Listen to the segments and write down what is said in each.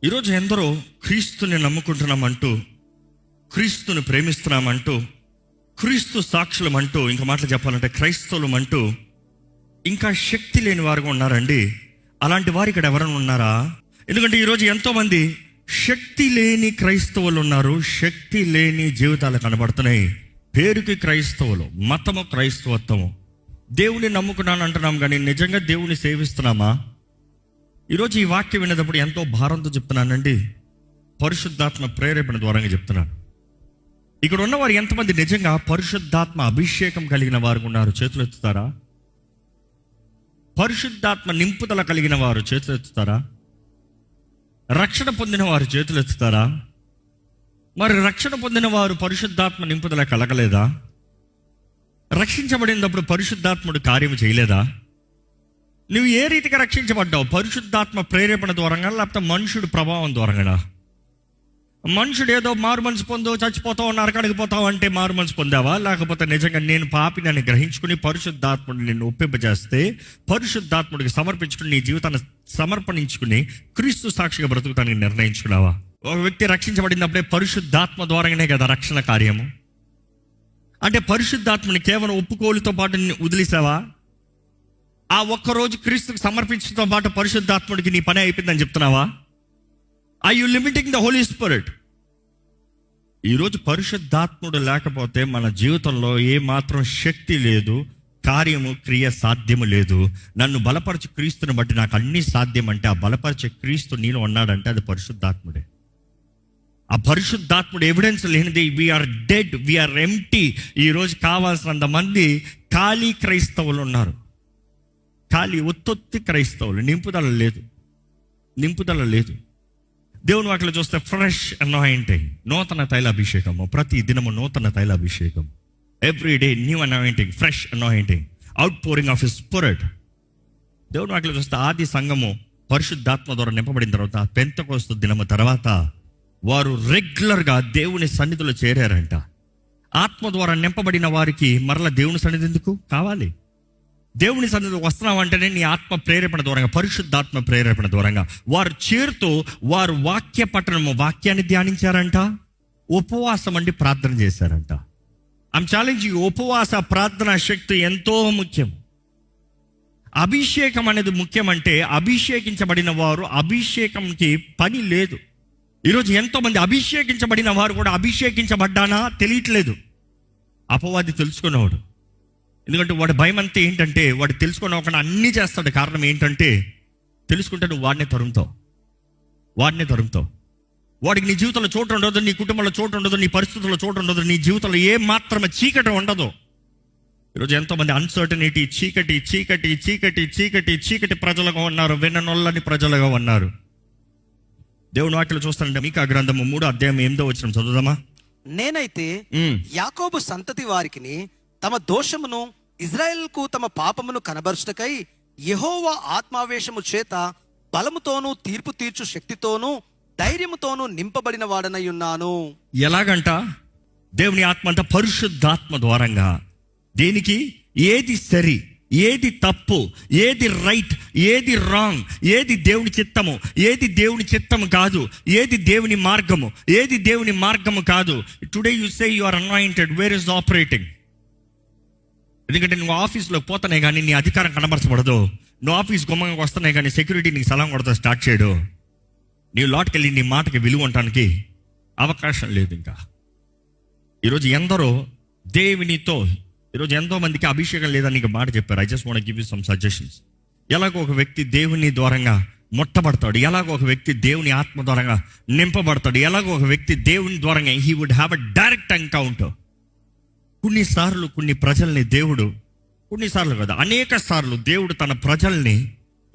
ఈరోజు ఎందరో క్రీస్తుని నమ్ముకుంటున్నామంటూ, క్రీస్తుని ప్రేమిస్తున్నామంటూ, క్రీస్తు సాక్షులం అంటూ, ఇంకా మాటలు చెప్పాలంటే క్రైస్తవులం అంటూ ఇంకా శక్తి లేని వారుగా ఉన్నారండి. అలాంటి వారు ఇక్కడ ఎవరైనా ఉన్నారా? ఎందుకంటే ఈరోజు ఎంతోమంది శక్తి లేని క్రైస్తవులు ఉన్నారు. శక్తి లేని జీవితాలు కనబడుతున్నాయి. పేరుకి క్రైస్తవులు, మతము క్రైస్తవత్వము, దేవుని నమ్ముకున్నాను అంటున్నాం కానీ నిజంగా దేవుని సేవిస్తున్నామా? ఈరోజు ఈ వాక్యం వినేటప్పుడు ఎంతో భారంతో చెప్తున్నానండి. పరిశుద్ధాత్మ ప్రేరేపణ ద్వారా చెప్తున్నాను. ఇక్కడ ఉన్నవారు ఎంతమంది నిజంగా పరిశుద్ధాత్మ అభిషేకం కలిగిన వారు ఉన్నారు? చేతులు ఎత్తుతారా? పరిశుద్ధాత్మ నింపుదల కలిగిన వారు చేతులు ఎత్తుతారా? రక్షణ పొందిన వారు చేతులు ఎత్తుతారా? మరి రక్షణ పొందిన వారు పరిశుద్ధాత్మ నింపుదల కలగలేదా? రక్షించబడినప్పుడు పరిశుద్ధాత్ముడు కార్యం చేయలేదా? నువ్వు ఏ రీతిగా రక్షించబడ్డావు? పరిశుద్ధాత్మ ప్రేరేపణ ద్వారంగా, లేకపోతే మనుషుడు ప్రభావం ద్వారంగా? మనుషుడు ఏదో మారు మనసు పొందో, చచ్చిపోతావు, నరకానికి పోతావు అంటే మారు మనసు పొందావా? లేకపోతే నిజంగా నేను పాపిని అని గ్రహించుకుని పరిశుద్ధాత్ముడిని నిన్ను ఒప్పింపజేస్తే, పరిశుద్ధాత్ముడికి సమర్పించుకుని నీ జీవితాన్ని సమర్పణించుకుని క్రీస్తు సాక్షిగా బ్రతుకుతానికి నిర్ణయించుకున్నావా? ఒక వ్యక్తి రక్షించబడినప్పుడే పరిశుద్ధాత్మ ద్వారానే కదా రక్షణ కార్యము. అంటే పరిశుద్ధాత్మని కేవలం ఒప్పుకోలుతో పాటు వదిలేసావా? ఆ ఒక్కరోజు క్రీస్తుకు సమర్పించడంతో పాటు పరిశుద్ధాత్ముడికి నీ పని అయిపోయిందని చెప్తున్నావా? Are you limiting the Holy Spirit? ఈరోజు పరిశుద్ధాత్ముడు లేకపోతే మన జీవితంలో ఏ మాత్రం శక్తి లేదు, కార్యము క్రియ సాధ్యము లేదు. నన్ను బలపరచు క్రీస్తుని బట్టి నాకు అన్నీ సాధ్యం అంటే, ఆ బలపరిచే క్రీస్తు నీలో ఉన్నాడంటే అది పరిశుద్ధాత్ముడే. ఆ పరిశుద్ధాత్ముడు ఎవిడెన్స్ లేనిది వీఆర్ డెడ్, వీఆర్ ఎంప్టీ. ఈరోజు కావాల్సినంత మంది ఖాళీ క్రైస్తవులు ఉన్నారు. ఖాళీ ఒత్తొత్తి క్రైస్తవులు, నింపుదల లేదు. దేవుని వాటిలో చూస్తే ఫ్రెష్ అనాయింటింగ్, నూతన తైలాభిషేకము, ప్రతి దినము నూతన తైలాభిషేకం, everyday new anointing, fresh anointing, out pouring of his spirit. దేవుని వాటిలో చూస్తే ఆది సంఘము పరిశుద్ధాత్మ ద్వారా నింపబడిన తర్వాత, పెంతెకోస్తు దినము తర్వాత వారు రెగ్యులర్గా దేవుని సన్నిధిలో చేరారంట. ఆత్మ ద్వారా నింపబడిన వారికి మరలా దేవుని సన్నిధి ఎందుకు కావాలి? దేవుని సన్నిధికి వస్తున్నామంటేనే నీ ఆత్మ ప్రేరేపణ ద్వారంగా, పరిశుద్ధాత్మ ప్రేరేపణ ద్వారంగా వారు చేరుతూ వారు వాక్య పఠనము, వాక్యాన్ని ధ్యానించారంట, ఉపవాసం అండి ప్రార్థన చేశారంట. ఐమ్ ఛాలెంజింగ్, ఉపవాస ప్రార్థన శక్తి ఎంతో ముఖ్యం. అభిషేకం అనేది ముఖ్యమంటే, అభిషేకించబడిన వారు అభిషేకంకి పని లేదు. ఈరోజు ఎంతోమంది అభిషేకించబడిన వారు కూడా అభిషేకించబడ్డానా తెలియట్లేదు. అపవాది తెలుసుకునేవాడు. ఎందుకంటే వాడి భయం అంతా ఏంటంటే, వాడు తెలుసుకున్న అన్నీ చేస్తాడు. కారణం ఏంటంటే, తెలుసుకుంటే నువ్వు వాడినే తరుముతావు. వాడికి నీ జీవితంలో చోటు ఉండదు, నీ కుటుంబంలో చోటు ఉండదు, నీ పరిస్థితుల్లో చోటు ఉండదు, నీ జీవితంలో ఏ మాత్రమే చీకటి ఉండదు. ఈరోజు ఎంతోమంది అన్సర్టనిటీ, చీకటి ప్రజలుగా ఉన్నారు, విననొల్లని ప్రజలుగా ఉన్నారు. దేవుని వాక్యలో చూస్తానంటే మీకా గ్రంథము 3:8 చదువుదామా? నేనైతే యాకోబు సంతతి వారికిని తమ దోషమును, ఇజ్రాయెల్కు తమ పాపమును కనబరుచుటకై యెహోవా ఆత్మావేశము చేత బలముతోనూ తీర్పు తీర్చు శక్తితోనూ ధైర్యముతోనూ నింపబడిన వాడనై ఉన్నాను. ఎలాగంట? దేవుని ఆత్మ అంట పరిశుద్ధాత్మ ద్వారంగా. దేనికి? ఏది సరి, ఏది తప్పు, ఏది రైట్, ఏది రాంగ్, ఏది దేవుని చిత్తము, ఏది దేవుని చిత్తము కాదు, ఏది దేవుని మార్గము, ఏది దేవుని మార్గము కాదు. Today you say you are anointed, where is operating? ఎందుకంటే నువ్వు ఆఫీస్లోకి పోతానే కానీ నీ అధికారం కనబరచబడదు. నువ్వు ఆఫీస్ గుమ్మంగా వస్తున్నాయి కానీ సెక్యూరిటీ నీకు సలాం కొడతా స్టార్ట్ చేయడు. నీవు లోటుకి వెళ్ళి నీ మాటకి విలువ ఉండటానికి అవకాశం లేదు. ఇంకా ఈరోజు ఎందరో దేవునితో, ఈరోజు ఎంతో మందికి అభిషేకం లేదని నీకు మాట చెప్పారు. I just want give you some suggestions. ఎలాగో ఒక వ్యక్తి దేవుని ద్వారంగా ముట్టబడతాడు, ఎలాగో ఒక వ్యక్తి దేవుని ఆత్మ ద్వారంగా నింపబడతాడు, ఎలాగో ఒక వ్యక్తి దేవుని ద్వారంగా he would have a direct encounter. కొన్నిసార్లు కొన్ని ప్రజల్ని దేవుడు, కొన్నిసార్లు కదా అనేక సార్లు దేవుడు తన ప్రజల్ని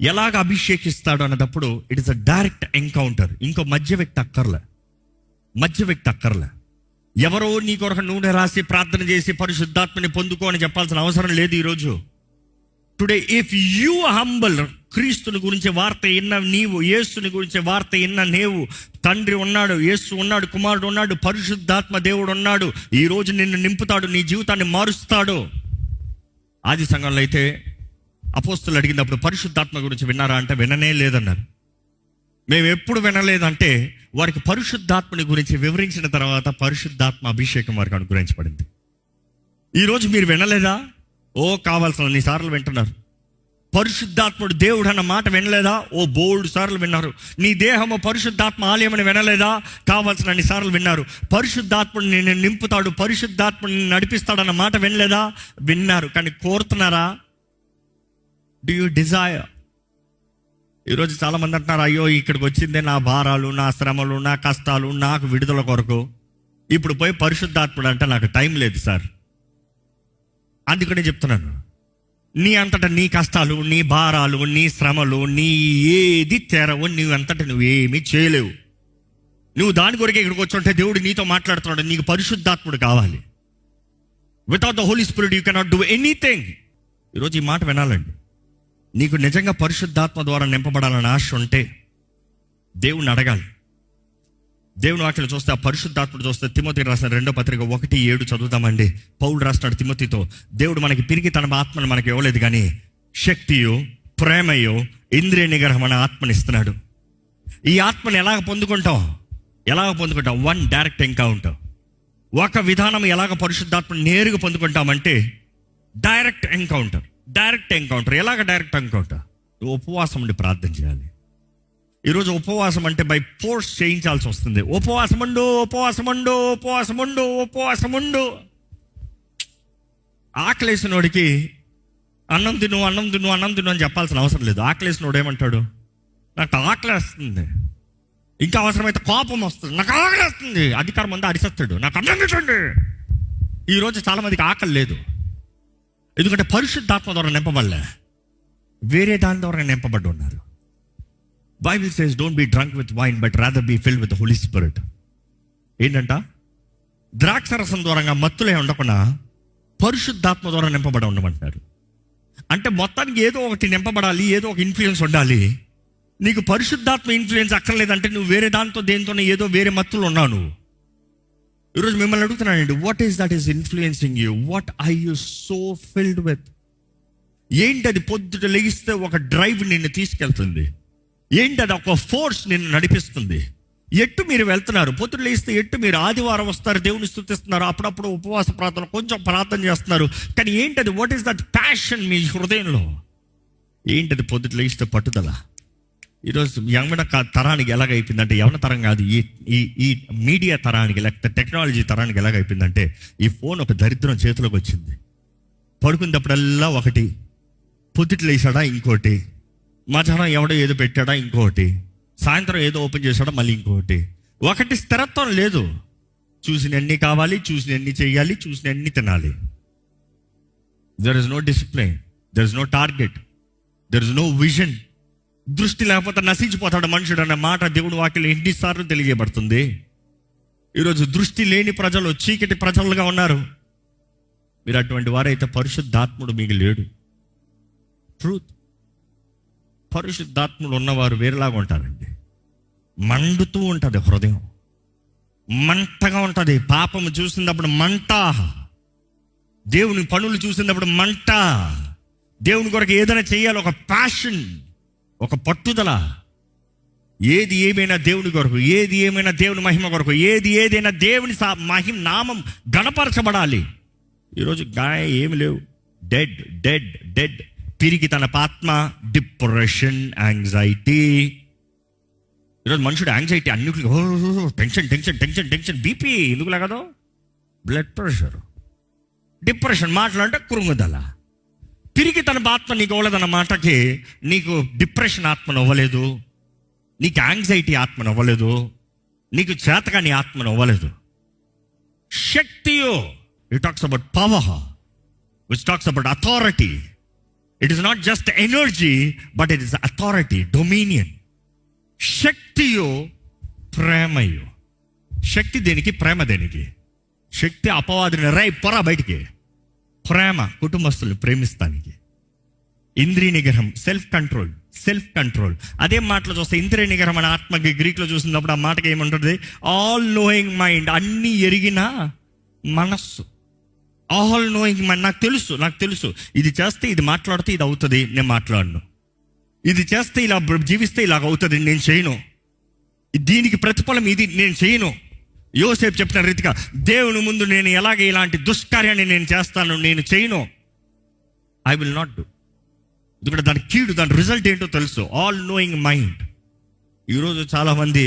ఎలాగ అభిషేకిస్తాడు అన్నప్పుడు it is a direct encounter. ఇంకో మధ్య వ్యక్తి అక్కర్లే. ఎవరో నీ కొరకు నూనె రాసి ప్రార్థన చేసి పరిశుద్ధాత్మని పొందుకో అని చెప్పాల్సిన అవసరం లేదు. ఈరోజు టుడే ఇఫ్ యూ హంబల్, క్రీస్తుని గురించి వార్త విన్న నీవు, యేసుని గురించి వార్త విన్న నీవు, తండ్రి ఉన్నాడు, యేసు ఉన్నాడు, కుమారుడు ఉన్నాడు, పరిశుద్ధాత్మ దేవుడు ఉన్నాడు. ఈరోజు నిన్ను నింపుతాడు, నీ జీవితాన్ని మారుస్తాడు. ఆది సంఘంలో అయితే అపోస్తులు అడిగినప్పుడు పరిశుద్ధాత్మ గురించి విన్నారా అంటే విననే లేదన్నారు. మేము ఎప్పుడు వినలేదంటే వారికి పరిశుద్ధాత్మని గురించి వివరించిన తర్వాత పరిశుద్ధాత్మ అభిషేకం వారికి అనుగ్రహించబడింది. ఈరోజు మీరు వినలేదా? కావాల్సిన అన్ని సార్లు వింటున్నారు. పరిశుద్ధాత్ముడు దేవుడు అన్న మాట వినలేదా? బోల్డ్ సార్లు విన్నారు. నీ దేహము పరిశుద్ధాత్మ ఆలయమని వినలేదా? కావాల్సిన అన్ని సార్లు విన్నారు. పరిశుద్ధాత్ముడు నిన్ను నింపుతాడు, పరిశుద్ధాత్ముడు నిన్ను నడిపిస్తాడన్న మాట వినలేదా? విన్నారు. కానీ కోరుతున్నారా? Do you desire? ఈరోజు చాలామంది అంటున్నారు, అయ్యో ఇక్కడికి వచ్చిందే నా భారాలు, నా శ్రమలు, నా కష్టాలు, నాకు విడుదల కొరకు. ఇప్పుడు పోయి పరిశుద్ధాత్ముడు అంటే నాకు టైం లేదు సార్. అందుకనే చెప్తున్నాను, నీ అంతటా నీ కష్టాలు, నీ భారాలు, నీ శ్రమలు, నీ ఏది తెరవు, నువ్వంతటా నువ్వేమీ చేయలేవు. నువ్వు దాని కొరకే ఇక్కడికి వచ్చుంటే దేవుడు నీతో మాట్లాడుతున్నాడు. నీకు పరిశుద్ధాత్ముడు కావాలి. Without the Holy Spirit you cannot do anything. ఈరోజు ఈ మాట వినాలండి. నీకు నిజంగా పరిశుద్ధాత్మ ద్వారా నింపబడాలని ఆశ ఉంటే దేవుణ్ణి అడగాలి. దేవుని వాక్యం చూస్తే, ఆ పరిశుద్ధాత్ముడు చూస్తే, తిమోతికి రాసిన 2వ పత్రిక 1:7 చదువుతామండి. పౌలు రాస్తాడు తిమోతితో, దేవుడు మనకి తిరిగి తన ఆత్మను మనకి ఇవ్వలేదు, కానీ శక్తియో, ప్రేమయో, ఇంద్రియ నిగ్రహం అనే ఆత్మని ఇస్తున్నాడు. ఈ ఆత్మని ఎలాగ పొందుకుంటాం? One direct encounter. ఒక విధానం ఎలాగ పరిశుద్ధాత్మని నేరుగా పొందుకుంటామంటే డైరెక్ట్ ఎన్కౌంటర్. ఎలాగ డైరెక్ట్ ఎన్కౌంటర్? ఉపవాసం ఉండి ప్రార్థన చేయాలి. ఈరోజు ఉపవాసం అంటే బై ఫోర్స్ చేయించాల్సి వస్తుంది. ఉపవాసముండు. ఆకలేసినోడికి అన్నం తిను అని చెప్పాల్సిన అవసరం లేదు. ఆకలేసినోడు ఏమంటాడు? నాకు ఆకలేస్తుంది. ఇంకా అవసరమైతే కోపం వస్తుంది, నాకు ఆకలేస్తుంది. అధికారం ముందు అరిసేస్తాడు, నాకు అన్నం తింటండి. ఈరోజు చాలా మందికి ఆకలి లేదు, ఎందుకంటే పరిశుద్ధాత్మ ద్వారా నింపబడలే, వేరే దాని ద్వారా నింపబడి ఉన్నారు. Bible says don't be drunk with wine but rather be filled with the Holy Spirit. ఏంటంట? ద్రాక్షరసం ద్వారా మత్తులే ఉండకుండా పరిశుద్ధాత్మ ద్వారా నింపబడి ఉండమంటారు. అంటే మొత్తానికి ఏదో ఒకటి నింపబడాలి, ఏదో ఒక ఇన్ఫ్లుయెన్స్ ఉండాలి. నీకు పరిశుద్ధాత్మ ఇన్ఫ్లుయెన్స్ అక్కర్లేదంటే నువ్వు వేరే దాంతో దేనితోనే ఏదో వేరే మత్తులు ఉన్నావు నువ్వు. ఈరోజు మిమ్మల్ని అడుగుతున్నానండి, what is that is influencing you? What are you so filled with? ఏంటి అది? పొద్దుట లెగిస్తే ఒక డ్రైవ్ నిన్ను తీసుకెళ్తుంది. ఏంటి అది? ఒక ఫోర్స్ నిన్ను నడిపిస్తుంది. ఎట్టు మీరు వెళ్తున్నారు? పొద్దుట లేస్తే ఎట్టు మీరు ఆదివారం వస్తారు, దేవుని స్తుతిస్తున్నారు, అప్పుడప్పుడు ఉపవాస ప్రార్థన, కొంచెం ప్రార్థన చేస్తున్నారు, కానీ ఏంటది? వాట్ ఈస్ దట్ ప్యాషన్ మీ హృదయంలో? ఏంటది? పొద్దుట లేస్తే పట్టుదల. ఈరోజు యవన తరానికి ఎలాగైపోయిందంటే, యవన తరం కాదు, ఈ మీడియా తరానికి, లేకపోతే టెక్నాలజీ తరానికి ఎలాగైపోయిందంటే, ఈ ఫోన్ ఒక దరిద్రం చేతిలోకి వచ్చింది. పడుకున్నప్పుడల్లా ఒకటి, పొద్దుట లేచాడా ఇంకోటి, మధ్యాహ్నం ఎవడో ఏదో పెట్టాడా ఇంకోటి, సాయంత్రం ఏదో ఓపెన్ చేశాడా మళ్ళీ ఇంకోటి. ఒకటి స్థిరత్వం లేదు. చూసినన్ని కావాలి, చూసినన్ని చేయాలి, చూసినన్ని తినాలి. There is no discipline, there is no target, there is no vision. దృష్టి లేకపోతే నశించిపోతాడు మనుషుడు అన్న మాట దేవుడు వాక్యంలో ఎన్నిసార్లు తెలియజేయబడుతుంది. ఈరోజు దృష్టి లేని ప్రజలు చీకటి ప్రజలుగా ఉన్నారు. మీరు అటువంటి వారైతే పరిశుద్ధాత్ముడు మీకు లేడు. ట్రూత్. పరిశుద్ధాత్ముడు ఉన్నవారు వేరేలాగా ఉంటారండి. మండుతూ ఉంటుంది హృదయం, మంటగా ఉంటుంది. పాపము చూసినప్పుడు మంట, దేవుని పనులు చూసినప్పుడు మంట, దేవుని కొరకు ఏదైనా చేయాలి, ఒక ప్యాషన్, ఒక పట్టుదల. ఏది ఏమైనా దేవుని కొరకు, ఏది ఏమైనా దేవుని మహిమ కొరకు, ఏదైనా దేవుని మహిమ నామం గణపరచబడాలి. ఈరోజు గాయ ఏమి లేవు. Dead dead dead. తిరిగి తన ఆత్మ, డిప్రెషన్, యాంగ్జైటీ. ఈరోజు మనుషుడు యాంగ్జైటీ, అన్నిటికీ tension tension tension tension, BP ఎందుకు లేకదో, బ్లడ్ ప్రెషర్, డిప్రెషన్, మాట్లాడంటే కృంగుదల. తిరిగి తన ఆత్మ నీకు ఇవ్వలేదన్న మాటకి నీకు డిప్రెషన్ ఆత్మను ఇవ్వలేదు, నీకు యాంగ్జైటీ ఆత్మను ఇవ్వలేదు, నీకు చేతకాని ఆత్మను ఇవ్వలేదు. శక్తియో, it talks about power, which talks about authority. It is not just energy, but it is authority, dominion. శక్తియో, ప్రేమయో. శక్తి దేనికి? ప్రేమ దేనికి? శక్తి అపవాదిని రై పొర బయటికి. ప్రేమ కుటుంబస్తులు ప్రేమిస్తానికి. ఇంద్రియ నిగ్రహం, సెల్ఫ్ కంట్రోల్. అదే మాటలో చూస్తే ఇంద్రియ నిగ్రహం అనే ఆత్మకి గ్రీక్లో చూసినప్పుడు ఆ మాటకి ఏమంటుంది? ఆల్ నోయింగ్ మైండ్, అన్నీ ఎరిగిన మనస్సు. All knowing mind. నాకు తెలుసు ఇది చేస్తే, ఇది మాట్లాడితే ఇది అవుతుంది, నేను మాట్లాడను. ఇది చేస్తే ఇలా జీవిస్తే ఇలాగ అవుతుంది, నేను చేయను. దీనికి ప్రతిఫలం ఇది నేను చేయను. యోసేపు చెప్పిన రీతిగా దేవుని ముందు నేను ఎలాగే ఇలాంటి దుష్కార్యాన్ని నేను చేస్తాను, నేను చేయను. I will not do. ఎందుకంటే దాని కీడు, దాని రిజల్ట్ ఏంటో తెలుసు. All knowing mind. ఈరోజు చాలామంది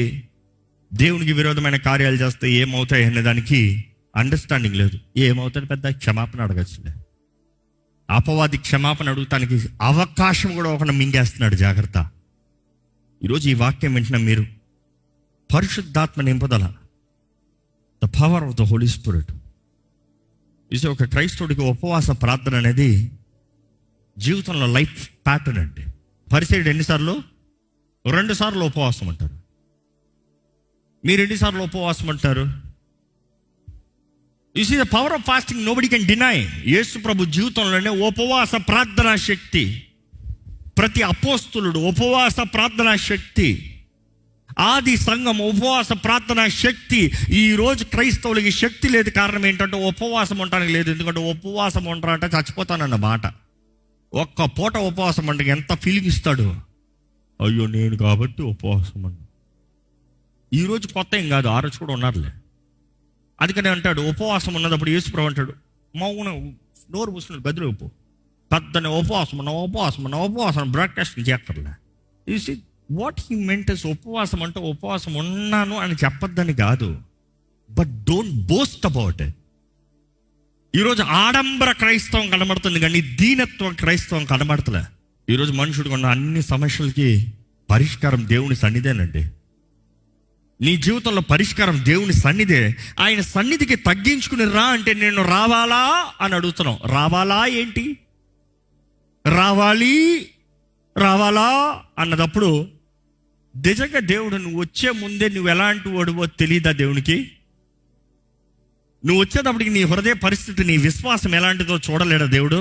దేవునికి విరోధమైన కార్యాలు చేస్తే ఏమవుతాయి అనే దానికి అండర్స్టాండింగ్ లేదు. ఏమవుతాయి పెద్ద క్షమాపణ అడగచ్చులే. అపవాది క్షమాపణ అడుగుతానికి అవకాశం కూడా ఒకటి మింగేస్తున్నాడు. జాగ్రత్త. ఈరోజు ఈ వాక్యం వింటున్న మీరు పరిశుద్ధాత్మ నింపుదల, the power of the Holy Spirit. ఇది ఒక క్రైస్తవుడికి ఉపవాస ప్రార్థన అనేది జీవితంలో లైఫ్ ప్యాటర్న్ అండి. పరిసైడ్ ఎన్నిసార్లు? 2 సార్లు ఉపవాసం అంటారు. మీరు ఎన్నిసార్లు ఉపవాసం అంటారు? You see the power of fasting nobody can deny. యేసు ప్రభు జీవితంలోనే ఉపవాస ప్రార్థనా శక్తి. ప్రతి అపోస్తులుడు ఉపవాస ప్రార్థనా శక్తి. ఆది సంఘం ఉపవాస ప్రార్థనా శక్తి. ఈరోజు క్రైస్తవులకి శక్తి లేదు. కారణం ఏంటంటే ఉపవాసం ఉండడానికి లేదు. ఎందుకంటే ఉపవాసం ఉంటారంటే చచ్చిపోతానన్న మాట. ఒక్క పూట ఉపవాసం అంటే ఎంత ఫీలింగ్ ఇస్తాడు. అయ్యో నేను కాబట్టి ఉపవాసం అన్న. ఈరోజు కొత్త ఏం కాదు, ఆ రోజు కూడా ఉన్నారులే. అందుకనే అంటాడు ఉపవాసం ఉన్నప్పుడు యేసుప్రభు అంటాడు, మౌన నోరు పూసుకున్నాడు గదిలో పో, పెద్దనే ఉపవాసం బ్రాడ్కాస్ట్ చేస్తారులే. You see what he meant is ఉపవాసం అంటే ఉపవాసం ఉన్నాను అని చెప్పొద్దని కాదు, but don't boast about it. ఈరోజు ఆడంబర క్రైస్తవం కనబడుతుంది కానీ దీనత్వం క్రైస్తవం కనబడతలే. ఈరోజు మనుషుడు ఉన్న అన్ని సమస్యలకి పరిష్కారం దేవుని సన్నిధేనండి. నీ జీవితంలో పరిష్కారం దేవుని సన్నిధే. ఆయన సన్నిధికి తగ్గించుకుని రా అంటే నేను రావాలా అని అడుగుతున్నాం. రావాలా ఏంటి? రావాలా అన్నదప్పుడు నిజంగా దేవుడు నువ్వు వచ్చే ముందే నువ్వు ఎలాంటి వాడువో తెలియదా దేవునికి? నువ్వు వచ్చేటప్పటికి నీ హృదయ పరిస్థితి, నీ విశ్వాసం ఎలాంటిదో చూడలేడా దేవుడు?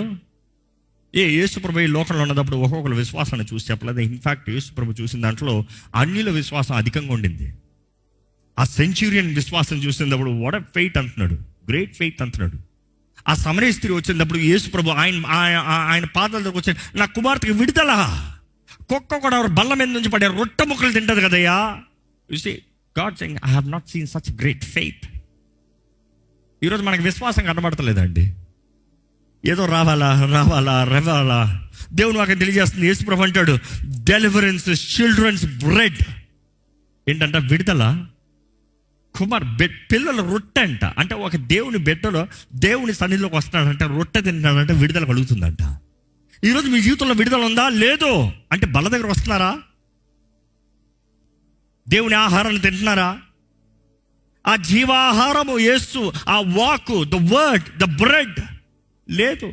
యేసుప్రభు ఈ లోకంలో ఉన్నప్పుడు ఒక్కొక్కరు విశ్వాసాన్ని చూసి చెప్పలేదు. ఇన్ఫాక్ట్ యేసుప్రభు చూసిన దాంట్లో అన్యుల విశ్వాసం అధికంగా ఉండింది. ఆ సెంచురియన్ విశ్వాసం చూసినప్పుడు వాట్ ఎ ఫెయిత్ అంటున్నాడు, గ్రేట్ ఫెయిత్ అంటున్నాడు. ఆ సమరయ స్త్రీ వచ్చినప్పుడు యేసుప్రభు ఆయన పాదాల దగ్గరకు వచ్చి, నా కుమార్తెకి విడుదల. కుక్క కూడా బల్ల మీద నుంచి పడే రొట్టె ముక్కలు తింటది కదయ్యా. You see God saying I have not seen such great faith. ఈరోజు మనకి విశ్వాసం కనబడతలేదండి. ఏదో రావాలా దేవుని వాక్యం తెలియజేస్తుంది. యేసుప్రభు అంటాడు డెలివరెన్స్ చిల్డ్రన్స్ బ్రెడ్. ఏంటంట? విడుదల. పిల్లల రొట్టె అంట. అంటే ఒక దేవుని బిడ్డలో దేవుని సన్నిధిలోకి వస్తున్నాడంటే రొట్టె తింటాడంటే విడుదల కలుగుతుందంట. ఈరోజు మీ జీవితంలో విడుదల ఉందా? లేదు అంటే బల్ల దగ్గర వస్తున్నారా? దేవుని ఆహారాన్ని తింటున్నారా? ఆ జీవాహారము యేసు, ఆ వాకు, ద వర్డ్, ద బ్రెడ్ లేదు.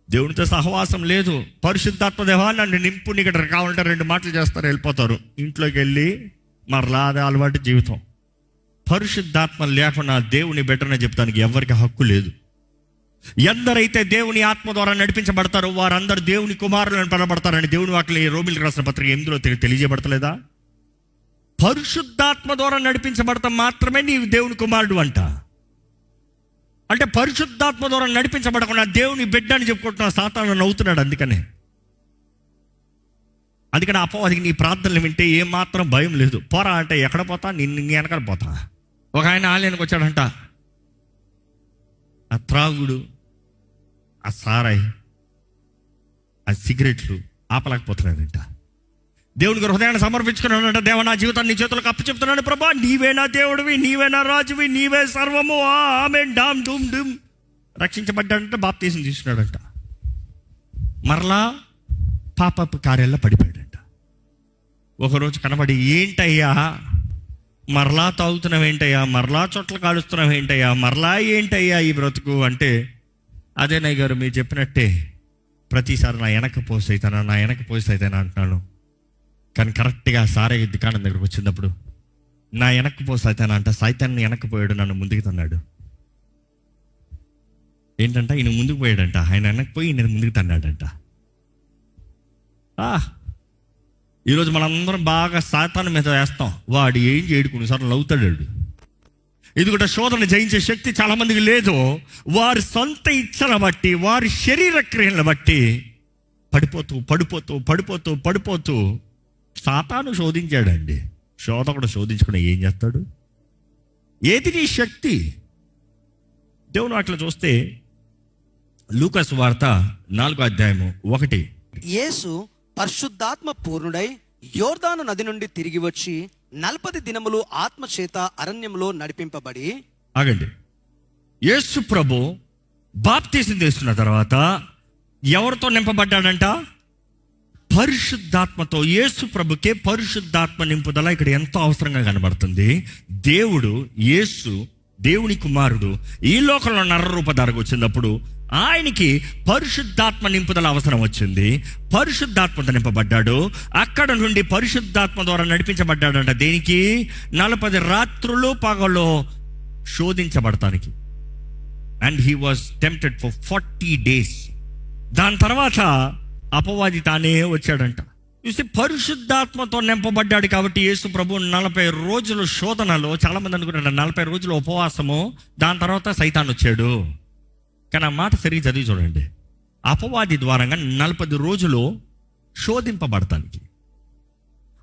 దేవునితో సహవాసం లేదు. పరిశుద్ధాత్మ దేవా నన్ను నింపు, నీకు కావాలంటే 2 మాటలు చేస్తారు, వెళ్ళిపోతారు. ఇంట్లోకి వెళ్ళి మరలా అదే అలవాటు జీవితం. పరిశుద్ధాత్మ లేకుండా దేవుని బెటర్నే చెప్తానికి ఎవరికి హక్కు లేదు. ఎందరైతే దేవుని ఆత్మ ద్వారా నడిపించబడతారో వారందరూ దేవుని కుమారులను పిలబడతారని దేవుని వాక్యం రోమిలకు రాసిన పత్రిక 8లో తెలియజేయబడతలేదా? పరిశుద్ధాత్మ ద్వారా నడిపించబడతాం మాత్రమే నీవు దేవుని కుమారుడు అంట. అంటే పరిశుద్ధాత్మ ద్వారా నడిపించబడకుండా దేవుని బిడ్డ అని చెప్పుకుంటున్నా సాతాను నవ్వుతున్నాడు. అందుకని అపవాదికి నీ ప్రార్థనలు వింటే ఏమాత్రం భయం లేదు. పోరా అంటే ఎక్కడ పోతా? నీ వెనకాల పోతా. ఒక ఆయన ఆలయానికి వచ్చాడంట. ఆ త్రాగుడు, ఆ సారాయి, ఆ సిగరెట్లు ఆపలేకపోతున్నాడంట. దేవునికి హృదయాన్ని సమర్పించుకున్నాడంట. దేవ నా జీవితాన్ని నీ చేతులకు అప్పచెప్తున్నాను ప్రభా, నీవే నా దేవుడివి, నీవే నా రాజువి, నీవే సర్వము. ఆమేన్ డామ్ డూమ్ డూమ్. రక్షించబడ్డాడంట. బాప్తీసం తీసుకున్నాడంట. మరలా పాపపు కార్యాల్లో పడిపోయాడంట. ఒకరోజు కనబడి, ఏంటయ్యా మరలా తాగుతున్నావు ఏంటయ్యా, మరలా చోట్ల కాలుస్తున్నావు ఏంటయ్యా, మరలా ఏంటయ్యా ఈ బ్రతుకు అంటే, అదేనయ్య గారు మీరు చెప్పినట్టే ప్రతిసారి నా వెనక్కి పోస్ట్ అవుతానా అంటున్నాను. కానీ కరెక్ట్గా సారే దుకాణం దగ్గరకు వచ్చినప్పుడు నా వెనక్కి పోస్ట్ అవుతానా అంట. సైతాన్ని వెనక్కి పోయాడు, నన్ను ముందుకు తన్నాడు. ఏంటంట? ఈయన ముందుకు పోయాడంట. ఆయన వెనక్కి పోయి నేను ముందుకు తన్నాడంట. ఈరోజు మనందరం బాగా సాతాను మీద వేస్తాం. వాడు ఏం చేయడు, కొన్నిసార్లు నవ్వుతాడు. ఎందుకంటే శోధన జయించే శక్తి చాలా మందికి లేదు. వారి సొంత ఇచ్చను బట్టి, వారి శరీర క్రియలను బట్టి పడిపోతూ సాతాను శోధించాడండి. శోధకుడు శోధించుకుని ఏం చేస్తాడు? ఏది నీ శక్తి? దేవుని వాటిలో చూస్తే లూకా సువార్త 4:1. యేసు పరిశుద్ధాత్మ పూర్ణుడై యోర్దాను నది నుండి తిరిగి వచ్చి 40 దినములు ఆత్మ చేత అరణ్యంలో నడిపింపబడి. ఆగండి. యేసు ప్రభు బాప్తీసం తీసుకున్న తర్వాత ఎవరితో నింపబడ్డాడంట? పరిశుద్ధాత్మతో. యేసు ప్రభుకే పరిశుద్ధాత్మ నింపుదల ఇక్కడ ఎంతో అవసరంగా కనబడుతుంది. యేసు దేవుని కుమారుడు ఈ లోకంలో నరరూపధారకు వచ్చినప్పుడు ఆయనకి పరిశుద్ధాత్మ నింపుదల అవసరం వచ్చింది. పరిశుద్ధాత్మతో నింపబడ్డాడు. అక్కడ నుండి పరిశుద్ధాత్మ ద్వారా నడిపించబడ్డాడంట. దేనికి? 40 రాత్రులు పగలు శోధించబడటానికి. And he was tempted for 40 days. దాని తర్వాత అపవాది తానే వచ్చాడంట. చూసి పరిశుద్ధాత్మతో నింపబడ్డాడు కాబట్టి యేసు ప్రభు 40 రోజులు శోధనలో, చాలా మంది అనుకుంటారు 40 రోజులు ఉపవాసము, దాని తర్వాత సైతాన్ వచ్చాడు. కానీ ఆ మాట సరిగ్గా చదివి చూడండి. అపవాది ద్వారంగా 40 రోజులు శోధింపబడటానికి.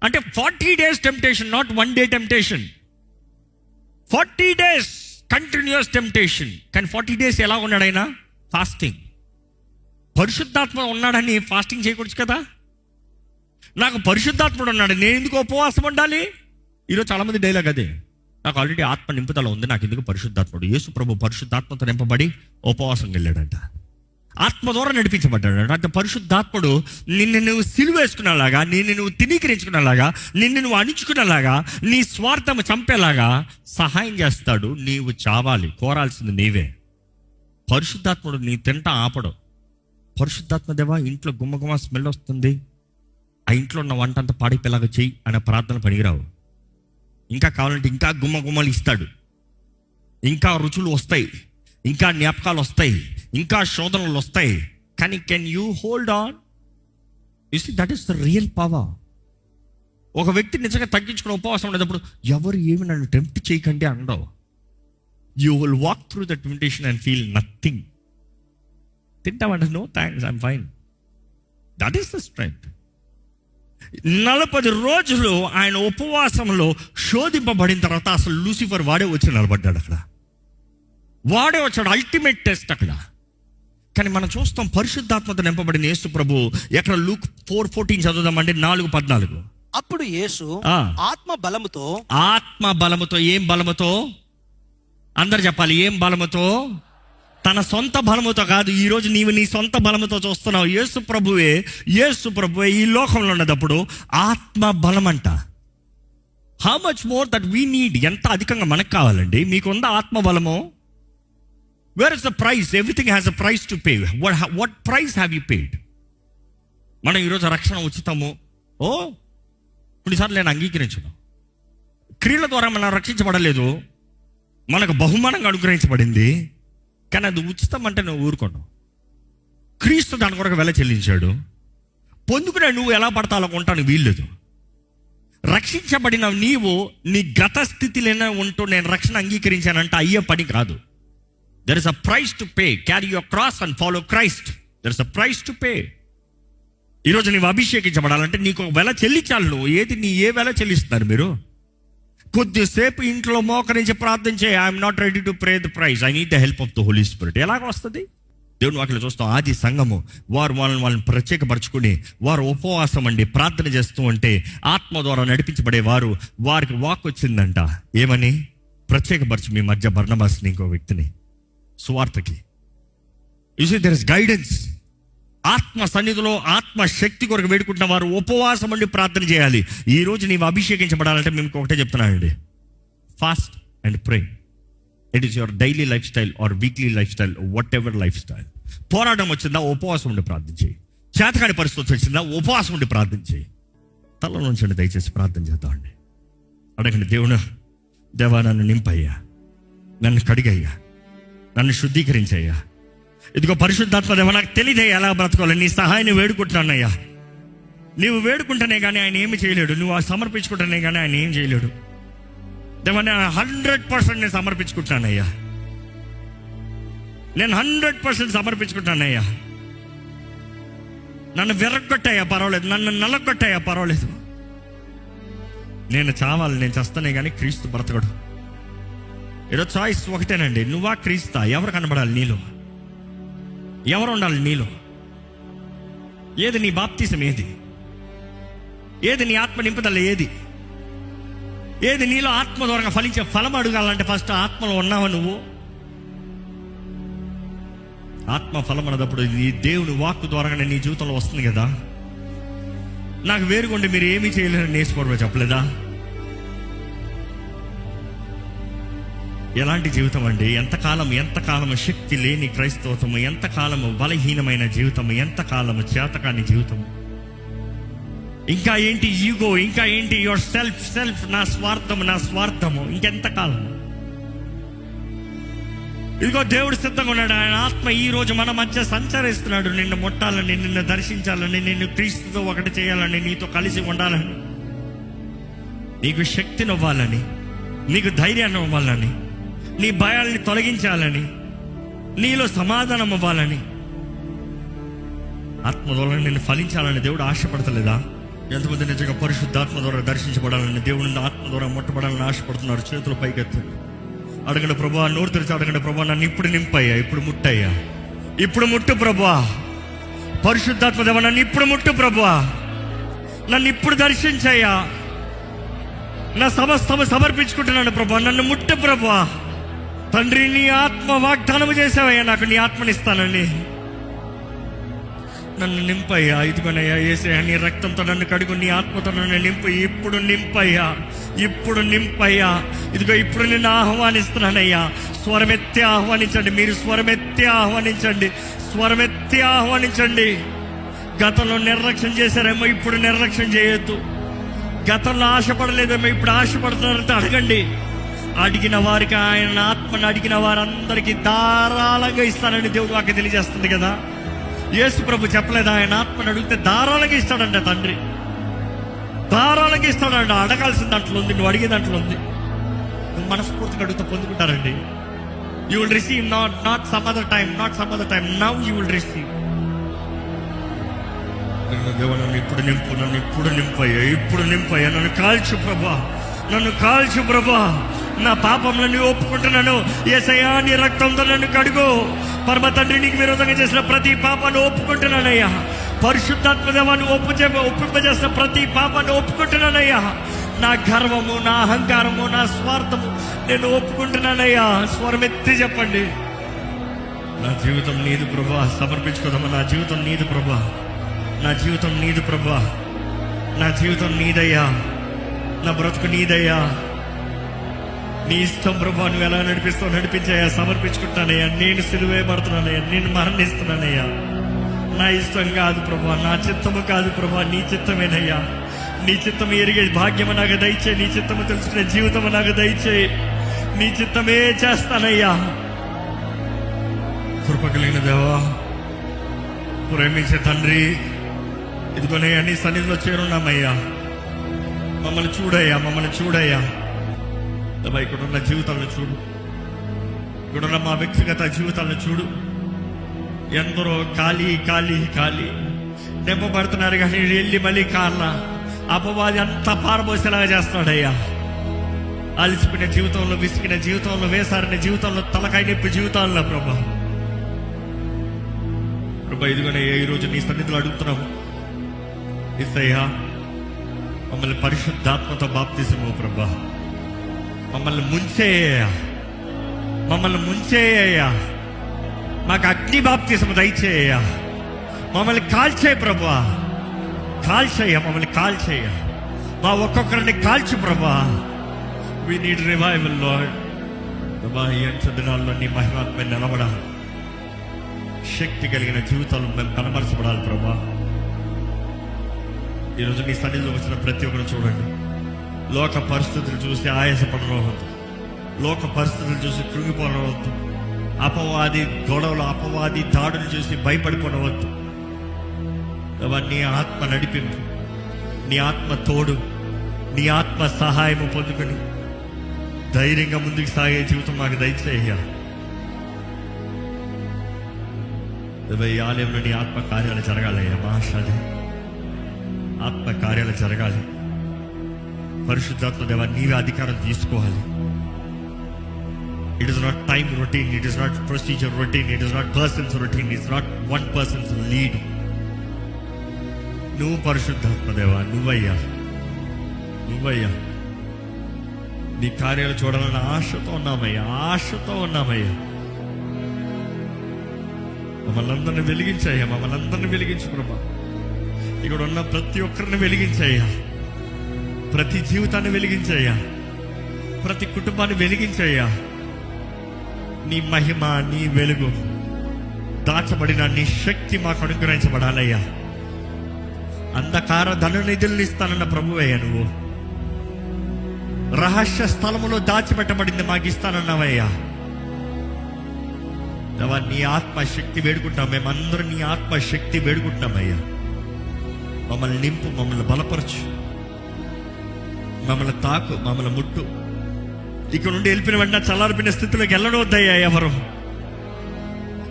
అంటే 40 days temptation, not 1 day temptation. 40 days continuous temptation. కానీ 40 days ఎలా ఉన్నాడు ఆయన? ఫాస్టింగ్. పరిశుద్ధాత్మ ఉన్నాడని ఫాస్టింగ్ చేయకూడదు కదా. నాకు పరిశుద్ధాత్ముడు ఉన్నాడు, నేను ఎందుకు ఉపవాసం ఉండాలి? ఈరోజు చాలామంది డైలాగ్ అదే, నాకు ఆల్రెడీ ఆత్మ నింపుదల ఉంది, నాకు ఎందుకు పరిశుద్ధాత్ముడు? యేసు ప్రభు పరిశుద్ధాత్మతో నింపబడి ఉపవాసం వెళ్ళాడంట. ఆత్మ ద్వారా నడిపించబడ్డాడంట. అంటే పరిశుద్ధాత్ముడు నిన్ను నువ్వు సిలువేసుకునేలాగా, నిన్ను నువ్వు తినీకరించుకునేలాగా, నిన్ను నువ్వు అణుచుకునేలాగా, నీ స్వార్థం చంపేలాగా సహాయం చేస్తాడు. నీవు చావాలి, కోరాల్సింది నీవే. పరిశుద్ధాత్ముడు నీ తింటా ఆపడు. పరిశుద్ధాత్మ దేవా, ఇంట్లో గుమ్మగుమ్మ స్మెల్ వస్తుంది, ఆ ఇంట్లో ఉన్న వంట అంతా పాడిపోయేలాగా చెయ్యి అనే ప్రార్థన పనికిరావు. ఇంకా కావాలంటే ఇంకా గుమ్మగుమ్మలు ఇస్తాడు, ఇంకా రుచులు వస్తాయి, ఇంకా జ్ఞాపకాలు వస్తాయి, ఇంకా శోధనలు వస్తాయి. కానీ can you hold on? You see, that is the real power. ఒక వ్యక్తి నిజంగా తగ్గించుకుని ఉపవాసం ఉండేటప్పుడు ఎవరు ఏమి నన్ను టెంప్ట్ చేయకండి అనడం. You will walk through the temptation and feel nothing. తింటామంటే no thanks, I'm fine. That is the strength. 40 రోజులు ఆయన ఉపవాసంలో శోధింపబడిన తర్వాత అసలు లూసిఫర్ వాడే వచ్చి నిలబడ్డాడు. అక్కడ వాడే వచ్చాడు, అల్టిమేట్ టెస్ట్ అక్కడ. కానీ మనం చూస్తాం పరిశుద్ధాత్మతో నింపబడిన యేసు ప్రభు ఎక్కడ? లూక్ 4:14 చదువుదామండి. 4:14. అప్పుడు యేసు ఆత్మ బలముతో. ఏం బలముతో? అందరు చెప్పాలి, ఏం బలముతో? తన సొంత బలముతో కాదు. ఈరోజు నీవు నీ సొంత బలముతో చూస్తున్నావు. యేసు ప్రభువే ఈ లోకంలో ఉన్నప్పుడు ఆత్మ బలం అంట. How much more that we need. ఎంత అధికంగా మనకు కావాలండి? మీకుందా ఆత్మ బలము? Where is the price? Everything has a price to pay. What price have you పేడ్? మనం ఈరోజు రక్షణ ఉచితము, కొన్నిసార్లు నేను అంగీకరించను. క్రియల ద్వారా మనం రక్షించబడలేదు, మనకు బహుమానంగా అనుగ్రహించబడింది. కానీ అది ఉచితం అంటే నువ్వు ఊరుకోను. క్రీస్తు దాని కొరకు వెల చెల్లించాడు. పొందుకునే నువ్వు ఎలా పడతా అలా ఉంటాను వీల్లేదు. రక్షించబడిన నీవు నీ గత స్థితిలోనే ఉంటూ నేను రక్షణ అంగీకరించానంటే అయ్యే పని కాదు. There is a price to pay. Carry your cross and follow Christ. There is a price to pay. ఈరోజు నీవు అభిషేకించబడాలంటే నీకు వెల చెల్లించాలి. నువ్వు ఏ వెల చెల్లిస్తున్నారు మీరు? కొద్దిసేపు ఇంట్లో మోకరించి ప్రార్థన చేయి. I'm not ready to pray the praise, I need the help of the Holy Spirit. ఎలాగ వస్తుంది? దేవుని వాక్యంలో చూస్తాం, ఆది సంఘము వారు వాళ్ళని ప్రత్యేకపరచుకుని వారు ఉపవాసం అండి ప్రార్థన చేస్తూ ఉంటే ఆత్మ ద్వారా నడిపించబడే వారికి వాక్ వచ్చిందంట. ఏమని? ప్రత్యేకపరచు మీ మధ్య బర్నబాస్ని, ఇంకో వ్యక్తిని సువార్తకి. You see, there is guidance. ఆత్మ సన్నిధిలో ఆత్మ శక్తి కొరకు వేడుకుంటున్న వారు ఉపవాసం అండి ప్రార్థన చేయాలి. ఈ రోజు నీవు అభిషేకించబడాలంటే మేము ఒకటే చెప్తున్నానండి, fast and pray. It is your daily life style or weekly life style, what ever life style. పోరాటం వచ్చిందా, ఉపవాసం ఉండి ప్రార్థన చేయి. చేతకాని పరిస్థితి వచ్చిందా, ఉపవాసం ఉండి ప్రార్థన చేయి. తలలో నుంచండి, దయచేసి ప్రార్థన చేద్దామండి. అడగండి, దేవా నన్ను నింపయ్యా, నన్ను కడిగయ్యా, నన్ను శుద్ధీకరించయ్యా. ఇదిగో పరిశుద్ధాత్మ దేవా, నాకు తెలియదయ్యా ఎలా బ్రతకాలి. నీ సహాయాన్ని వేడుకుంటున్నానయ్యా. నీవు వేడుకుంటానే కానీ ఆయన ఏమి చేయలేడు. నువ్వు సమర్పించుకుంటానే కానీ ఆయన ఏం చేయలేడు. దేవా, నేను 100% నేను సమర్పించుకుంటానయ్యా. నేను 100% సమర్పించుకుంటానయ్యా. నన్ను విరగొట్టాయా పర్వాలేదు, నన్ను నలగొట్టాయా పర్వాలేదు. నేను చావాలి, నేను చస్తానే కానీ క్రీస్తు బ్రతకడు. ఈరోజు చాయిస్ ఒకటేనండి, నువ్వా క్రీస్తా? ఎవరు కనబడాలి నీలో? ఎవరు ఉండాలి నీలో? ఏది నీ బాప్తిసం? ఏది నీ ఆత్మ నింపుదల? ఏది నీలో ఆత్మ ద్వారా ఫలించే ఫలం? అడగాలంటే ఫస్ట్ ఆత్మలో ఉన్నావా నువ్వు? ఆత్మ ఫలం అన్నప్పుడు ఈ దేవుని వాక్కు ద్వారానే నీ జీవితంలో వస్తుంది కదా. నాకు వేరుకుంటే మీరు ఏమీ చేయలేరని నేర్చుకోవడం చెప్పలేదా? ఎలాంటి జీవితం అండి? ఎంతకాలం శక్తి లేని క్రైస్తవత్వము, ఎంతకాలము బలహీనమైన జీవితము, ఎంతకాలము చేతకాని జీవితము, ఇంకా ఏంటి ఈగో, ఇంకా ఏంటి యువర్ సెల్ఫ్, నా స్వార్థము, ఇంకెంతకాలం? ఇదిగో దేవుడు సిద్ధంగా ఉన్నాడు. ఆయన ఆత్మ ఈ రోజు మన మధ్య సంచరిస్తున్నాడు. నిన్ను ముట్టాలని, నిన్ను దర్శించాలని, నిన్ను క్రీస్తుతో ఒకటి చేయాలని, నీతో కలిసి ఉండాలని, నీకు శక్తిని ఇవ్వాలని, నీకు ధైర్యాన్ని ఇవ్వాలని, నీ భయాల్ని తొలగించాలని, నీలో సమాధానం ఇవ్వాలని, ఆత్మ ద్వారా నిన్ను ఫలించాలని దేవుడు ఆశపడతలేదా? ఎంతమంది నిజంగా పరిశుద్ధాత్మ ద్వారా దర్శించబడాలని, దేవుని ఆత్మ ద్వారా ముట్టబడాలని ఆశపడుతున్నారు? చేతులు పైకెత్తు, అడగండి ప్రభువా. నోరు తెరిచి అడగండి ప్రభువా, నన్ను ఇప్పుడు నింపయ్యా, ఇప్పుడు ముట్టయ్యా, ఇప్పుడు ముట్టు ప్రభువా. పరిశుద్ధాత్మ దేవా, నన్ను ఇప్పుడు ముట్టు ప్రభువా, నన్ను ఇప్పుడు దర్శించయ్యా. నా సమస్తము సమర్పించుకుంటున్నాను ప్రభువా, నన్ను ముట్టు ప్రభువా. తండ్రి, నీ ఆత్మ వాగ్దానం చేసావయ్యా, నాకు నీ ఆత్మనిస్తానని. నన్ను నింపయ్యా. ఇదిగోనయ్యా యేసయ్యా, నీ రక్తంతో నన్ను కడుగు, నీ ఆత్మతో నన్ను నింపు. ఇప్పుడు నింపయ్యా. ఇదిగో ఇప్పుడు నిన్ను ఆహ్వానిస్తున్నానయ్యా. స్వరమెత్తి ఆహ్వానించండి. మీరు స్వరమెత్తి ఆహ్వానించండి. గతంలో నిర్లక్ష్యం చేశారేమో, ఇప్పుడు నిర్లక్ష్యం చేయొద్దు. గతంలో ఆశపడలేదేమో, ఇప్పుడు ఆశపడుతున్నారంటే అడగండి. అడిగిన వారికి, ఆయన ఆత్మను అడిగిన వారందరికీ ధారాళంగా ఇస్తానని దేవుడు వాకి తెలియజేస్తుంది కదా. యేసు ప్రభు చెప్పలేదా? ఆయన ఆత్మను అడిగితే ధారాళంగా ఇస్తాడంట తండ్రి, ధారాళంగా ఇస్తాడంట. అడగాల్సిన దాంట్లో ఉంది, నువ్వు అడిగే దాంట్లో ఉంది. నువ్వు మనస్ఫూర్తిగా అడుగుతూ పొందుకుంటారండి. You will receive, not some other time, now you will receive. దేవా, నన్ను ఇప్పుడు నింపయ్యా, ఇప్పుడు నింపయ్యా. నన్ను కాల్చు ప్రభా, నా పాపంలన్నీ ఒప్పుకుంటున్నాను. యేసయ్యా, నీ రక్తంతో నన్ను కడుగు. పరమ తండ్రి, నీకు విరోధంగా చేసిన ప్రతి పాపాన్ని ఒప్పుకుంటున్నానయ్యా. పరిశుద్ధాత్మ దేవాన్ని ఒప్పింపజేసిన ప్రతి పాపాన్ని ఒప్పుకుంటున్నానయ్యా. నా గర్వము, నా అహంకారము, నా స్వార్థము నేను ఒప్పుకుంటున్నానయ్యా. స్వరమెత్తి చెప్పండి. నా జీవితం నీదు ప్రభా, సమర్పించుకోదమ్మా. నా జీవితం నీదు ప్రభా, నా జీవితం నీదయ్యా. నా బ్రతుకు నీదయ్యా. నీ ఇష్టం ప్రభా, నువ్వు ఎలా నడిపిస్తావు నడిపించాయా. సమర్పించుకుంటానయ్యా. నేను సిలువే పడుతున్నానయ్యా, నేను మరణిస్తున్నానయ్యా. నా ఇష్టం కాదు ప్రభా, నా చిత్తము కాదు ప్రభా, నీ చిత్తమేనయ్యా. నీ చిత్తము ఎరిగే భాగ్యము నాకు దయచే, నీ చిత్తము తెలుసుకునే జీవితము నాకు దయచే. నీ చిత్తమే చేస్తానయ్యా. కృప కలిగిన దేవా, ప్రేమించే తండ్రి, ఇదిగోనయ్యా నీ సన్నిధిలో చేరున్నామయ్యా. మమ్మల్ని చూడయ్యా. ఇక్కడున్న జీవితాలను చూడు, ఇక్కడున్న మా వ్యక్తిగత జీవితాలను చూడు. ఎందరో ఖాళీ నింపబడుతున్నారు కానీ వెళ్ళి మళ్ళీ కాళ్ళ అపవాది అంతా పారబోసేలాగా చేస్తున్నాడయ్యా. అలసిపోయిన జీవితంలో, విసిగిన జీవితంలో, వేసారిన జీవితంలో, తలకాయ నొప్పి జీవితాల్లో ప్రభా, ఇదిగోనే ఈరోజు నీ సన్నిధిలో అడుగుతున్నాము. యేసయ్యా, మమ్మల్ని పరిశుద్ధాత్మతో బాప్తిసము ప్రభా. మమ్మల్ని ముంచేయ్యా. మాకు అగ్ని బాప్తిసము దయచేయ్యా. మమ్మల్ని కాల్చేయ ప్రభా, మమ్మల్ని కాల్చేయ. మా ఒక్కొక్కరిని కాల్చు ప్రభా. We need revival Lord. ప్రభా, ఈ అంచె దినాల్లో నీ మహిమాత్మ నిలబడాలి. శక్తి కలిగిన జీవితాలు మేము కనబరచబడాలి ప్రభా. ఈరోజు నీ సన్నిధిలో వచ్చిన ప్రతి ఒక్కరు చూడండి. లోక పరిస్థితులు చూసి ఆయాసపడవద్దు, లోక పరిస్థితులు చూసి కృంగిపోవద్దు, అపవాది గొడవలు, అపవాది దాడులు చూసి భయపడిపోవద్దు. నీ ఆత్మ నడిపింపు, నీ ఆత్మ తోడు, నీ ఆత్మ సహాయము పొందుకొని ధైర్యంగా ముందుకు సాగే జీవితం మాకు దయచేయ్యా. ఈ ఆలయంలో నీ ఆత్మ కార్యాలు జరగాలయ్యా. ఆత్మ కార్యాలు జరగాలి. పరిశుద్ధాత్మ దేవా నీవే అధికారం తీసుకోవాలి. It is not time routine, it is not procedure routine, it is not persons routine, it's not one persons lead. నువ్వు పరిశుద్ధాత్మ దేవా, నువ్వయ్యా నీ కార్యాలు చూడాలని ఆశతో ఉన్నామయ్యా. మమ్మల్ని అందరిని వెలిగించు ప్రభా. ఇక్కడ ఉన్న ప్రతి ఒక్కరిని వెలిగించయ్యా, ప్రతి జీవితాన్ని వెలిగించయ్యా, ప్రతి కుటుంబాన్ని వెలిగించయ్యా. నీ మహిమ, నీ వెలుగు, దాచబడిన నీ శక్తి మాకు అనుగ్రహించబడాలయ్యా. అంధకార ధననిధుల్ని ఇస్తానన్న ప్రభువయ్యా, నువ్వు రహస్య స్థలములో దాచిపెట్టబడింది మాకు ఇస్తానన్నావయ్యా. దేవా నీ ఆత్మశక్తి వేడుకుంటాం, మేమందరం నీ ఆత్మశక్తి వేడుకుంటున్నామయ్యా. మమ్మల్ని నింపు, మమ్మల్ని బలపరచు, మమ్మల్ని తాకు, మమ్మల్ని ముట్టు. ఇక్కడ నుండి వెళ్ళిపోయిన వెంటనే చల్లారిపోయిన స్థితిలోకి వెళ్ళడవద్దయ్యా ఎవరు.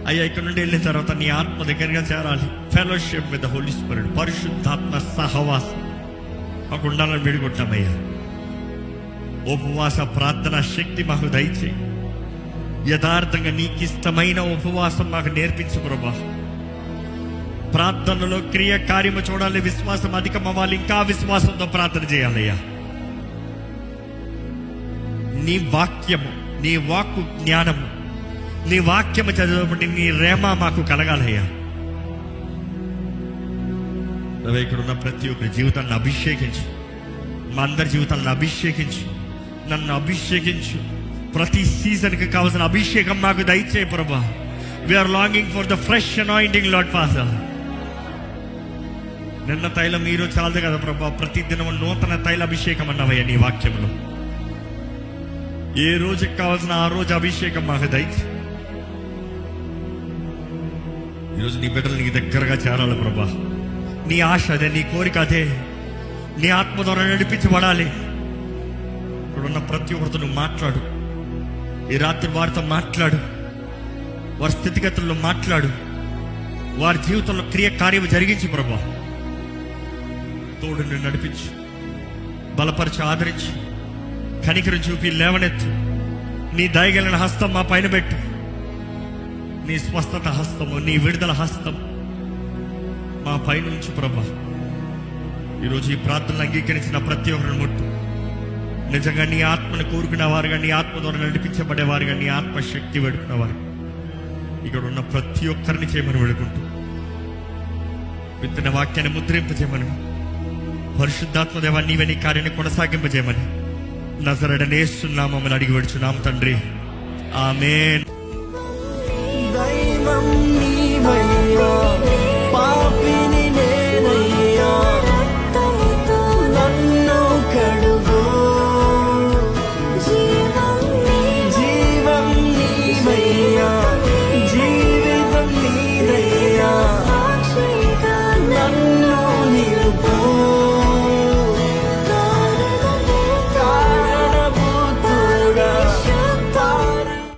అయ్యా ఇక్కడ నుండి వెళ్ళిన తర్వాత నీ ఆత్మ దగ్గరగా చేరాలి. Fellowship with the Holy Spirit, పరిశుద్ధాత్మ సహవాసం మాకు ఉండాలని వేడుకుంటామయ్యా. ఉపవాస ప్రార్థన శక్తి మాకు దయచేయి. యథార్థంగా నీకు ఇష్టమైన ఉపవాసం మాకు నేర్పించు ప్రభా. ప్రార్థనలో క్రియ కార్యము చూడాలి, విశ్వాసం అధికం అవ్వాలి, ఇంకా విశ్వాసంతో ప్రార్థన చేయాలయ్యా. నీ వాక్యము, నీ వాక్కు జ్ఞానము, నీ వాక్యము చదివేపటి నీ రేమ మాకు కలగాలయ్యా. ఇక్కడ ఉన్న ప్రతి ఒక్కరి జీవితాన్ని అభిషేకించు, మా అందరి జీవితాలను అభిషేకించు, నన్ను అభిషేకించు. ప్రతి సీజన్కి కావాల్సిన అభిషేకం మాకు దయచేయి ప్రభా. We're longing for the fresh anointing Lord Father. నిన్న తైలం ఈరోజు చాలదు కదా ప్రభా, ప్రతి దినం నూతన తైల అభిషేకం అన్నవయ్యా నీ వాక్యంలో. ఏ రోజుకి కావాల్సిన ఆ రోజు అభిషేకం మాకు దయచేయి. ఈరోజు నీ బిడ్డలు నీ దగ్గరగా చేరాలి ప్రభా. నీ ఆశ అదే, నీ కోరిక అదే. నీ ఆత్మ ద్వారా నడిపించబడాలి. ఇక్కడున్న ప్రతి ఒక్కరితో నువ్వు మాట్లాడు. ఈ రాత్రి వారితో మాట్లాడు, వారి స్థితిగతుల్లో మాట్లాడు, వారి జీవితంలో క్రియ కార్యం జరిగించి ప్రభా. తోడుని నడిపించు, బలపరిచి, ఆదరించి, కనికరం చూపి లేవనెత్తు. నీ దయగలిగిన హస్తం మా పైన పెట్టు. నీ స్వస్థత హస్తము, నీ విడుదల హస్తం మా పైన ఉంచు ప్రభా. ఈరోజు ఈ ప్రార్థనలు అంగీకరించిన ప్రతి ఒక్కరిని ముట్టు. నిజంగా నీ ఆత్మను కోరుకునేవారుగా, నీ ఆత్మ ద్వారా నడిపించబడేవారుగా, నీ ఆత్మశక్తి వేడుకునేవారు ఇక్కడ ఉన్న ప్రతి ఒక్కరిని చేయమని వేడుకుంటూ, విత్తన వాక్యాన్ని ముద్రింపజేయమని, పరిశుద్ధాత్మ దేవా నీవే నీ కార్యాన్ని కొనసాగింపజేయమని నజరేయుడైన యేసు నామములో అడిగి వేడుచున్నాం తండ్రి, ఆమేన్. దైవం నీవయ్యా.